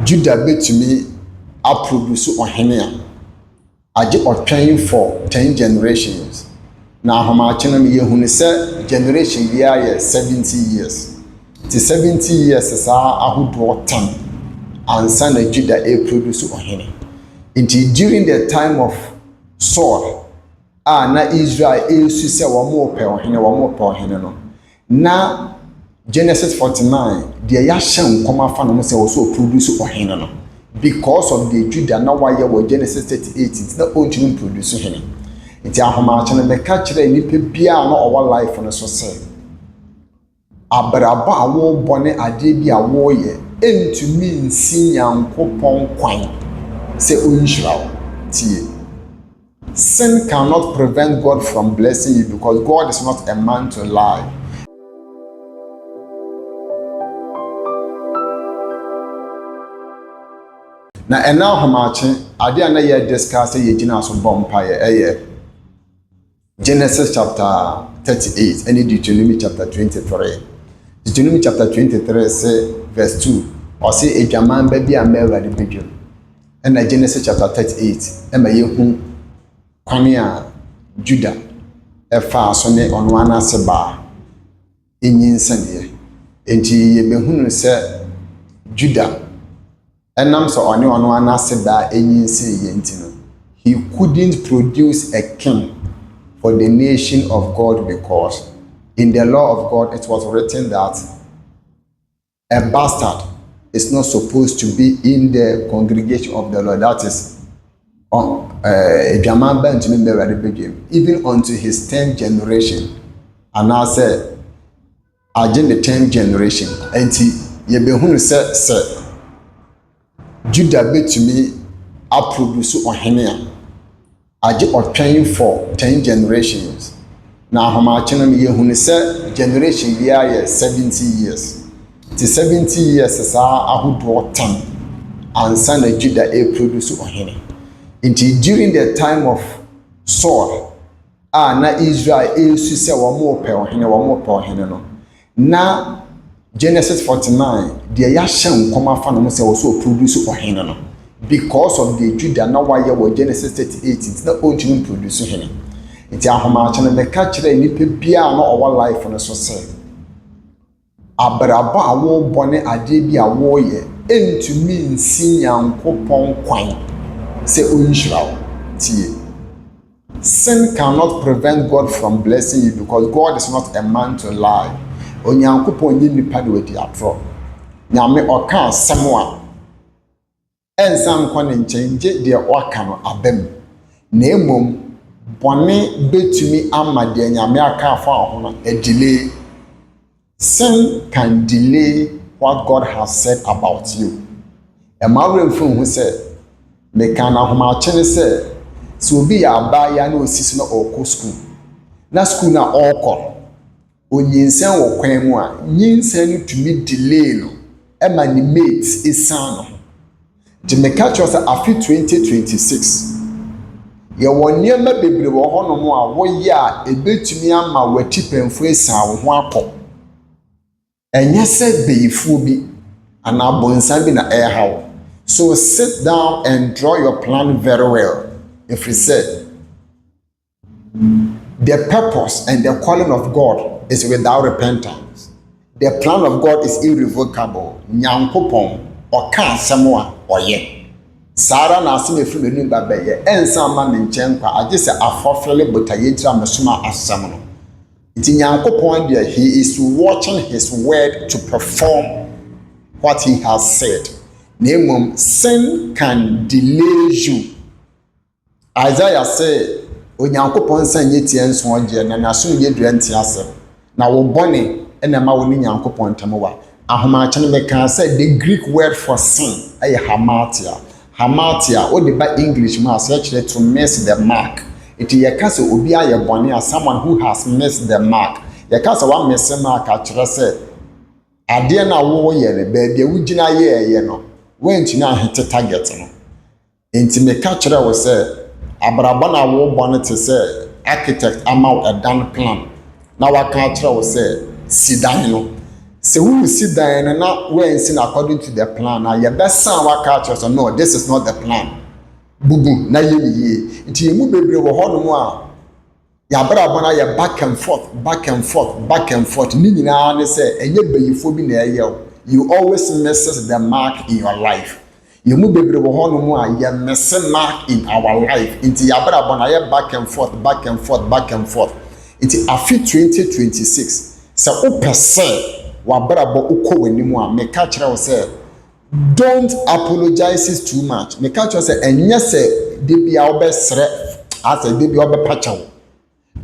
Judah betumi aproduce ohene age otwan for 10 generations. Na ahomache no yehunu se generation bia ye 70 years. Ti 70 years sa ahodo 10 ansa na Judah produce ohene. Until during the time of Saul, na Israel esu se wo mo pe ohene no. Na Genesis 49, the Yashan come afa no say also produce ohene no. Because of the Judah na why we Genesis 38, it's not going to produce ohene. It's ahomache no be ka kire nipa bia na owo life no so say. Abraba awo bone ade bi awo ye entumi nsi Nyankopon kwan say onhira tie. Sin cannot prevent God from blessing you because God is not a man to lie. Na ena homache ade ana ye discuss ye gina so bompa ye Genesis chapter 38 and Deuteronomy chapter 23. Deuteronomy chapter 23 say verse 2 or say edwaman ba bia mewa de bedwam. And Genesis chapter 38 e ma ye hu kwane a Judah e fa so ne ono anase ba enyinsane enti ye behunu se Judah enam so ono anase ba enyinse ye ntino he couldn't produce a king for the nation of God because in the law of God it was written that a bastard is not supposed to be in the congregation of the Lord. That is even unto his 10th generation. And I said, again the 10th generation. And ye behunu se Judah betumi aproduce ohene age otwan for 10 generations. Na ahomache no yehunu se generation bia ye 70 years. Ti 70 years sa ahodo 10 ansa na Judah produce ohene. Until during the time of Saul, na Israel esu se wo mo pe ohene no. Na Genesis 49, the Yashan come afa no say also produce ohene no. Because of the Judah na why we Genesis 38, it's not going to produce ohene. It's ahomache no be ka kire nipa bia na owo life no so say. Abraba awo bone ade bi awo ye entumi nsi Nyankopon kwan say onhira tie. Sin cannot prevent God from blessing you because God is not a man to lie. Onyankopon ni nipa de wadi atro. Nyame oka asemo a ensam kwa ne nkyenge de oka no abam. Na emom bone betumi ama de nyame aka afa ho no a delay. Sin can delay what God has said about you. A married friend who said, "Me can ahomache say, so be ya ba ya na osisi na oko school. Na school na oko. Onyinsen wo kwan mu a, nyinsen no tumi delay no. E ma ni mate esan no. The me catch us afi 2026. Ye wonye ma bebre wo hono mu a wo ye a ebetumi ama wati pemfo esan wo ho akọ. Enye se beyifuo bi ana bonsan bi na ehaw. So sit down and draw your plan very well. If we said the purpose and the calling of God is without repentance. The plan of God is irrevocable. Nyankopon oka asemo a oye. Sara na asem efiri menu ba beye. Ensa ma ne nchen kwa age se afofele botaye tira mesoma asem no. Nti Nyankopon there he is watching his word to perform what he has said. Nemum sin can delay you. Isaiah said, Onyankopon san yetie nso oje na naso ye dua nti asem. Na wo bone ena ma wo ni Nyankopon tamowa. Ahomache no meka say the Greek word for sin ay hamatia. Hamatia o de ba English ma say actually to miss the mark. It yekase obi aye bone as someone who has missed the mark. Yekase wa miss mark a kire say ade na wo ye le ba bia wugina ye no. Went na hit target no. Enti me ka kire wo say abraba na wo bone te say architect ama a dan plan. Na wa ka kire wo say sidan no. So who sit down and not when sin according to the plan. Now your best son work out so no, this is not the plan. Bubu na ye. Nti emu bebre wo ho no a ya bra bona ya back and forth. Ni nyina ne say enye bayifo bi na eye. You always misses the mark in your life. Emu bebre wo ho no a ya miss mark in our life. Nti ya bra bona ya back and forth. Nti afi 2026. So o pese wabrabo uko wenimu a meka kire wo say don't apologize too much. Meka kire say enye say de bia obesre as de bia obepacha wo.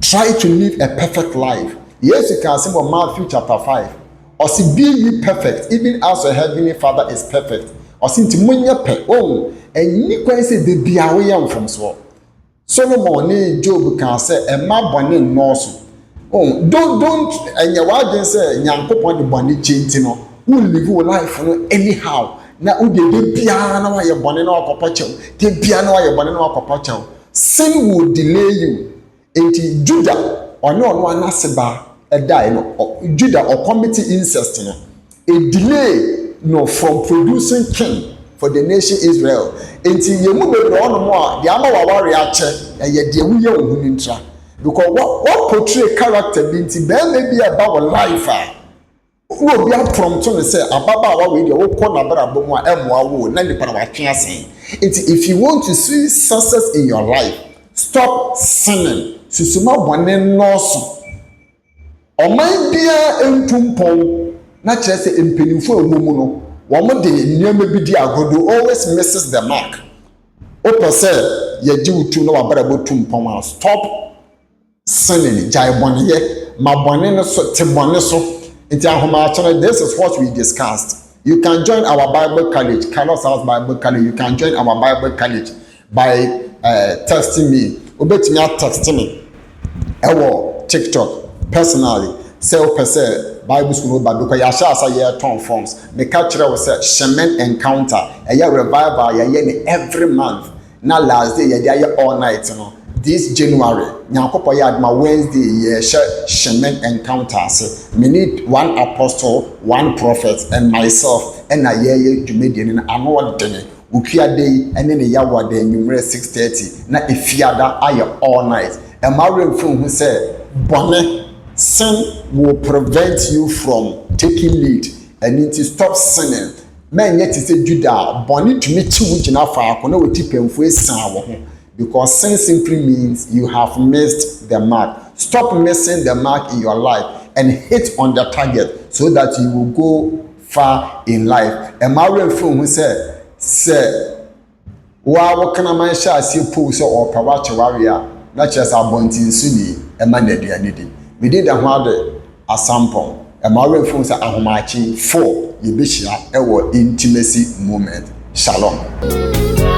Try to live a perfect life. Yes, you can see from Matthew chapter 5. Or see be ye perfect even as your heavenly Father is perfect. Or see ntimunye pe oh enyi kwan say de bia wo yam from so. Solomon ni Job can say e ma bone no so. Oh, don't and your wife say Yankopon the body changing no. Who live your life no anyhow. Na who de bia na wa ye bone na okopa chew. De bia na wa ye bone na okopa chew. Sin will delay you. Enti Judah or no anaseba a die no. Judah or committee incest no. A delay no from producing king for the nation Israel. Enti ye mu be no mo the ama wa ware ache ye de wuye ohun ntra. Because what portray character binti ben may be about life wo be prompt to say ababa wa we dey wo ko na bra bomu a emwa wo na nipa na wa twe asen. If you want to see success in your life, stop sinning. Susuma bone noso oman bia entumpon na kire say empenifo emumu no wo mo de nneema bi di agodo always misses the mark. O pese ye ji utu na wa bra botumpon. Stop sinning, jai bonye, ma bonne no so te bonne so. This is what we discussed. You can join our Bible college, Carlos House Bible College. You can join our Bible college by texting me. Obetimi text me. Ewo TikTok personally. Say per Bible school but because ya sha say ye ton forms. Me catch we say Shemen encounter. Eya revival ye every month. Na last day ye dey all night no. This January, Nyankopo Yadma Wednesday, ye Shemen encounters. We need one apostle, one prophet, and myself, and a year to make an annual dinner. Ukia day, and then a yawa day, numerous 6:30. Na ifiada aye all night. A married friend who said, Bonne, sin will prevent you from taking lead, and need to stop sinning. Men yet to say Judah, bonnet to meet you which in our far, no tip and for a because sin simply means you have missed the mark. Stop missing the mark in your life and hit on the target so that you will go far in life. A married friend who said, what can a man shall see pulse or Pawacha warrior, not just our Bontin Suni, a man that they are needing. We did a hard Asampong. A married friend said, Ahomachi, 4 Yibishia, our intimacy moment. Shalom.